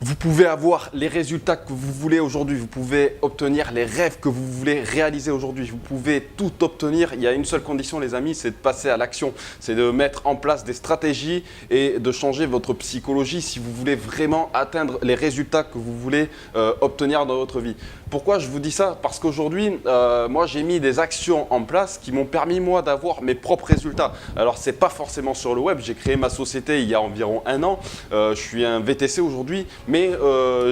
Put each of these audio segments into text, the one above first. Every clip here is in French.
Vous pouvez avoir les résultats que vous voulez aujourd'hui, vous pouvez obtenir les rêves que vous voulez réaliser aujourd'hui, vous pouvez tout obtenir. Il y a une seule condition les amis, c'est de passer à l'action, c'est de mettre en place des stratégies et de changer votre psychologie si vous voulez vraiment atteindre les résultats que vous voulez obtenir dans votre vie. Pourquoi je vous dis ça? Parce qu'aujourd'hui, moi j'ai mis des actions en place qui m'ont permis moi d'avoir mes propres résultats. Alors c'est pas forcément sur le web, j'ai créé ma société il y a environ un an, je suis un VTC aujourd'hui. Mais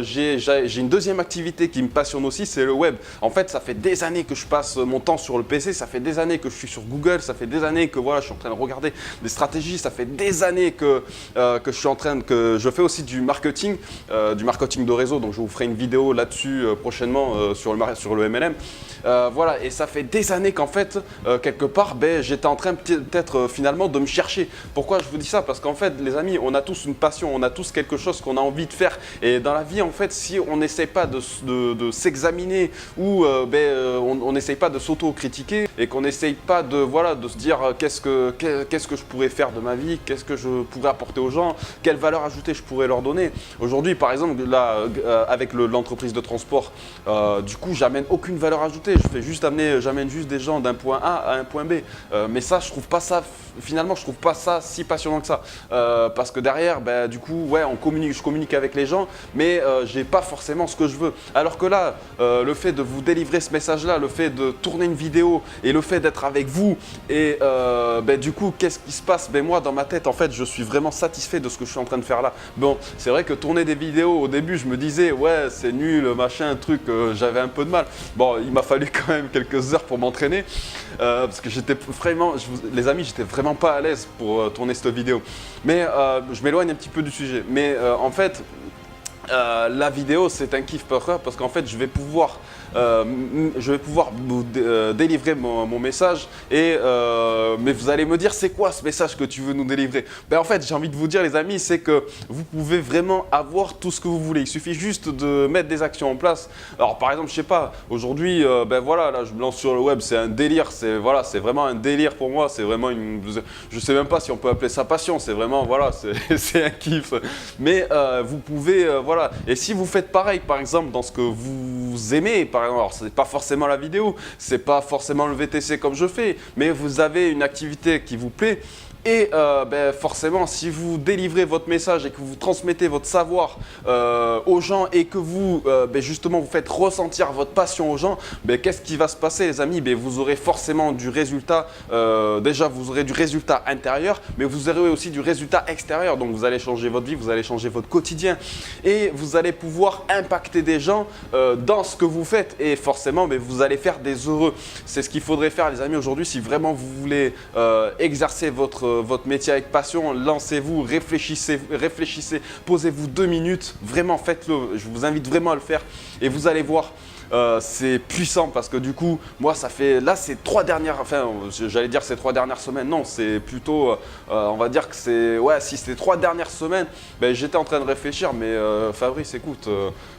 j'ai une deuxième activité qui me passionne aussi, c'est le web. En fait, ça fait des années que je passe mon temps sur le PC, ça fait des années que je suis sur Google, ça fait des années que voilà, je suis en train de regarder des stratégies, ça fait des années que je fais aussi du marketing de réseau. Donc je vous ferai une vidéo là-dessus prochainement sur le MLM. Voilà, et ça fait des années qu'en fait, quelque part, j'étais en train peut-être finalement de me chercher. Pourquoi je vous dis ça? Parce qu'en fait, les amis, on a tous une passion, on a tous quelque chose qu'on a envie de faire. Et dans la vie, en fait, si on n'essaie pas de s'examiner ou on n'essaye pas de s'auto-critiquer et qu'on n'essaye pas de se dire qu'est-ce que je pourrais faire de ma vie, qu'est-ce que je pourrais apporter aux gens, quelle valeur ajoutée je pourrais leur donner. Aujourd'hui, par exemple, là, avec l'entreprise de transport, du coup, j'amène aucune valeur ajoutée. J'amène juste des gens d'un point A à un point B. Mais ça, je trouve pas ça si passionnant que ça. Parce que derrière, du coup, ouais, je communique avec les gens, mais j'ai pas forcément ce que je veux. Alors que là, le fait de vous délivrer ce message-là, le fait de tourner une vidéo et le fait d'être avec vous, et du coup, qu'est-ce qui se passe? Moi, dans ma tête, en fait, je suis vraiment satisfait de ce que je suis en train de faire là. Bon, c'est vrai que tourner des vidéos, au début, je me disais, ouais, c'est nul, machin, truc, j'avais un peu de mal. Bon, il m'a fallu quand même quelques heures pour m'entraîner, parce que j'étais vraiment, les amis, j'étais vraiment pas à l'aise pour tourner cette vidéo. Mais je m'éloigne un petit peu du sujet. Mais en fait, la vidéo, c'est un kiff parce qu'en fait, je vais pouvoir vous délivrer mon message mais vous allez me dire c'est quoi ce message que tu veux nous délivrer? En fait, j'ai envie de vous dire les amis, c'est que vous pouvez vraiment avoir tout ce que vous voulez. Il suffit juste de mettre des actions en place. Alors par exemple, je sais pas, aujourd'hui, voilà, là je me lance sur le web, c'est un délire, c'est vraiment un délire pour moi, c'est vraiment je sais même pas si on peut appeler ça passion, c'est vraiment voilà, c'est un kiff. Mais vous pouvez voilà, et si vous faites pareil par exemple dans ce que vous aimez, alors c'est pas forcément la vidéo, c'est pas forcément le VTC comme je fais, mais vous avez une activité qui vous plaît. Et forcément, si vous délivrez votre message et que vous transmettez votre savoir aux gens et que vous, justement, vous faites ressentir votre passion aux gens, qu'est-ce qui va se passer les amis? Vous aurez forcément du résultat, déjà vous aurez du résultat intérieur, mais vous aurez aussi du résultat extérieur. Donc vous allez changer votre vie, vous allez changer votre quotidien et vous allez pouvoir impacter des gens dans ce que vous faites et forcément vous allez faire des heureux. C'est ce qu'il faudrait faire les amis aujourd'hui si vraiment vous voulez exercer votre métier avec passion. Lancez-vous, réfléchissez, posez-vous 2 minutes, vraiment faites-le, je vous invite vraiment à le faire et vous allez voir. C'est puissant parce que du coup, moi ça fait, là ces 3 dernières, enfin j'allais dire ces 3 dernières semaines, non c'est plutôt, on va dire que c'est, ouais si ces 3 dernières semaines, j'étais en train de réfléchir mais Fabrice écoute,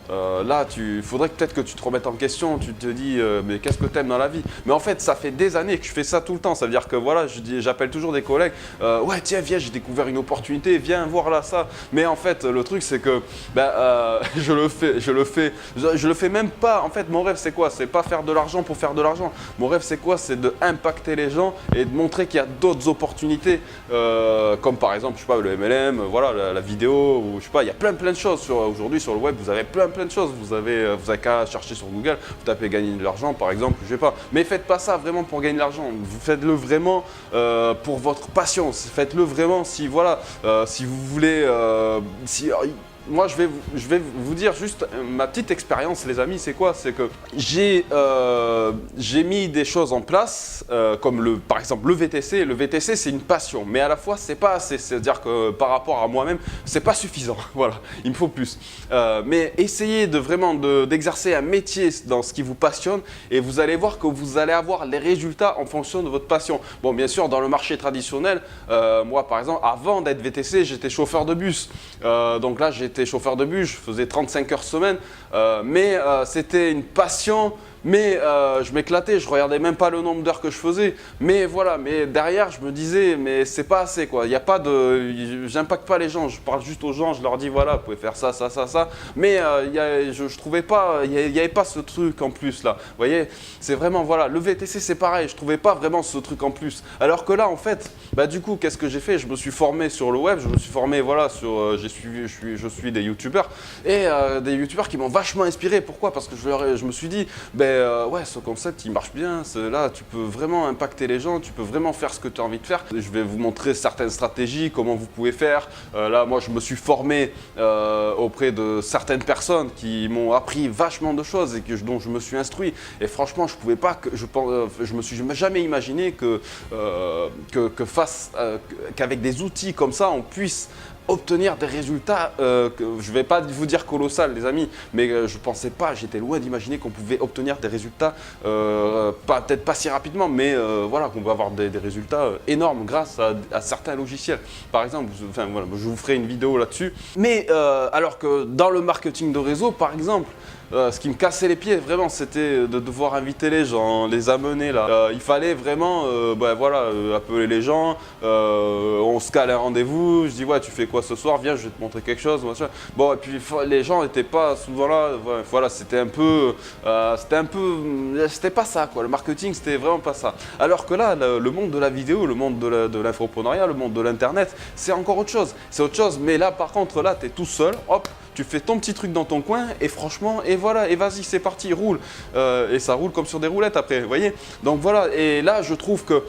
là il faudrait peut-être que tu te remettes en question, tu te dis mais qu'est-ce que tu aimes dans la vie? Mais en fait ça fait des années que je fais ça tout le temps, ça veut dire que voilà, j'appelle toujours des collègues, ouais tiens viens j'ai découvert une opportunité, viens voir là ça, mais en fait le truc c'est que je le fais même pas, en fait mon rêve c'est quoi? C'est pas faire de l'argent pour faire de l'argent, mon rêve c'est quoi? C'est de impacter les gens et de montrer qu'il y a d'autres opportunités comme par exemple je sais pas le MLM, voilà la vidéo ou je sais pas, il y a plein de choses aujourd'hui sur le web, vous avez plein de choses, vous avez qu'à chercher sur Google, vous tapez gagner de l'argent par exemple, je sais pas, mais faites pas ça vraiment pour gagner de l'argent, vous faites-le vraiment pour votre passion, faites-le vraiment si voilà, si vous voulez, moi, je vais vous dire juste ma petite expérience, les amis, c'est quoi? C'est que j'ai mis des choses en place, comme par exemple le VTC. Le VTC, c'est une passion, mais à la fois, c'est pas assez. C'est-à-dire que par rapport à moi-même, c'est pas suffisant. Voilà, il me faut plus. Mais essayez vraiment d'exercer un métier dans ce qui vous passionne et vous allez voir que vous allez avoir les résultats en fonction de votre passion. Bon, bien sûr, dans le marché traditionnel, moi, par exemple, avant d'être VTC, j'étais chauffeur de bus. Donc là, j'étais chauffeur de bus, je faisais 35 heures semaine, mais c'était une passion mais je m'éclatais, je regardais même pas le nombre d'heures que je faisais. Mais voilà, mais derrière, je me disais, mais c'est pas assez quoi. Il y a pas de, j'impacte pas les gens, je parle juste aux gens, je leur dis voilà, vous pouvez faire ça, ça, ça, ça. Mais je trouvais pas, il y avait pas ce truc en plus là. Vous voyez, c'est vraiment voilà, le VTC c'est pareil, je trouvais pas vraiment ce truc en plus. Alors que là, en fait, bah du coup, qu'est-ce que j'ai fait? Je me suis formé sur le web, je me suis formé voilà sur, je suis des youtubeurs et des youtubeurs qui m'ont vachement inspiré. Pourquoi? Parce que je me suis dit, ben ouais, ce concept il marche bien. Là, tu peux vraiment impacter les gens, tu peux vraiment faire ce que tu as envie de faire. Je vais vous montrer certaines stratégies, comment vous pouvez faire. Là, moi, je me suis formé auprès de certaines personnes qui m'ont appris vachement de choses et dont je me suis instruit. Et franchement, je pouvais pas, je me suis jamais imaginé qu'avec des outils comme ça, on puisse obtenir des résultats, je ne vais pas vous dire colossal les amis, mais je ne pensais pas, j'étais loin d'imaginer qu'on pouvait obtenir des résultats, peut-être pas si rapidement, mais voilà, qu'on va avoir des résultats énormes grâce à certains logiciels. Par exemple, enfin, voilà, je vous ferai une vidéo là-dessus. Mais alors que dans le marketing de réseau, par exemple, ce qui me cassait les pieds vraiment, c'était de devoir inviter les gens, les amener là. Il fallait vraiment voilà, appeler les gens, on se cale un rendez-vous, je dis ouais tu fais quoi ce soir, viens je vais te montrer quelque chose. Machin. Bon et puis les gens n'étaient pas souvent là, voilà c'était pas ça quoi, le marketing c'était vraiment pas ça. Alors que là, le monde de la vidéo, le monde de l'infoprenariat, le monde de l'internet, c'est encore autre chose. C'est autre chose, mais là par contre là tu es tout seul, hop, tu fais ton petit truc dans ton coin et franchement, et voilà, et vas-y, c'est parti, roule. Et ça roule comme sur des roulettes après, vous voyez. Donc voilà, et là je trouve que,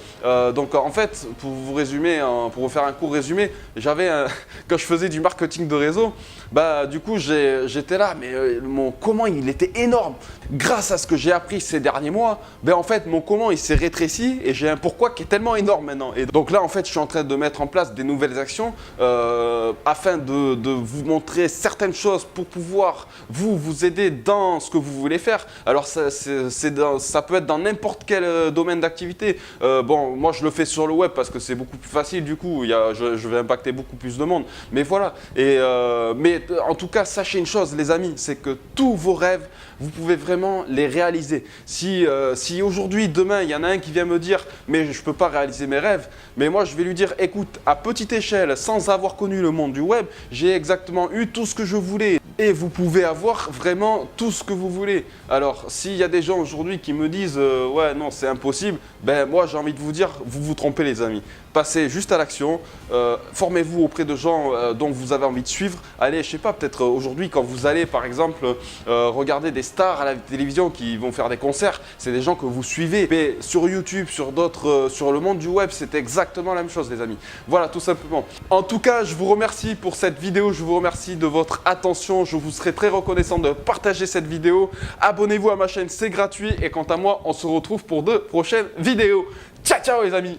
donc en fait, pour vous résumer, pour vous faire un court résumé, quand je faisais du marketing de réseau, bah du coup j'étais là, mais mon comment il était énorme. Grâce à ce que j'ai appris ces derniers mois, ben en fait mon comment il s'est rétréci et j'ai un pourquoi qui est tellement énorme maintenant. Et donc là en fait je suis en train de mettre en place des nouvelles actions afin de vous montrer certaines choses pour pouvoir vous aider dans ce que vous voulez faire. Alors ça peut être dans n'importe quel domaine d'activité. Bon, moi je le fais sur le web parce que c'est beaucoup plus facile du coup, je vais impacter beaucoup plus de monde. Mais voilà, mais en tout cas sachez une chose les amis, c'est que tous vos rêves, vous pouvez vraiment les réaliser. Si aujourd'hui, demain, il y en a un qui vient me dire « mais je ne peux pas réaliser mes rêves », mais moi je vais lui dire « écoute, à petite échelle, sans avoir connu le monde du web, j'ai exactement eu tout ce que je voulais. » Et vous pouvez avoir vraiment tout ce que vous voulez. Alors, s'il y a des gens aujourd'hui qui me disent ouais, non, c'est impossible », ben moi j'ai envie de vous dire, vous vous trompez les amis. Passez juste à l'action, formez-vous auprès de gens dont vous avez envie de suivre. Allez, je sais pas, peut-être aujourd'hui quand vous allez par exemple regarder des stars à la télévision qui vont faire des concerts, c'est des gens que vous suivez. Mais sur YouTube, sur le monde du web, c'est exactement la même chose les amis. Voilà, tout simplement. En tout cas, je vous remercie pour cette vidéo, je vous remercie de votre attention. Je vous serai très reconnaissant de partager cette vidéo. Abonnez-vous à ma chaîne, c'est gratuit. Et quant à moi, on se retrouve pour de prochaines vidéos. Ciao, ciao les amis!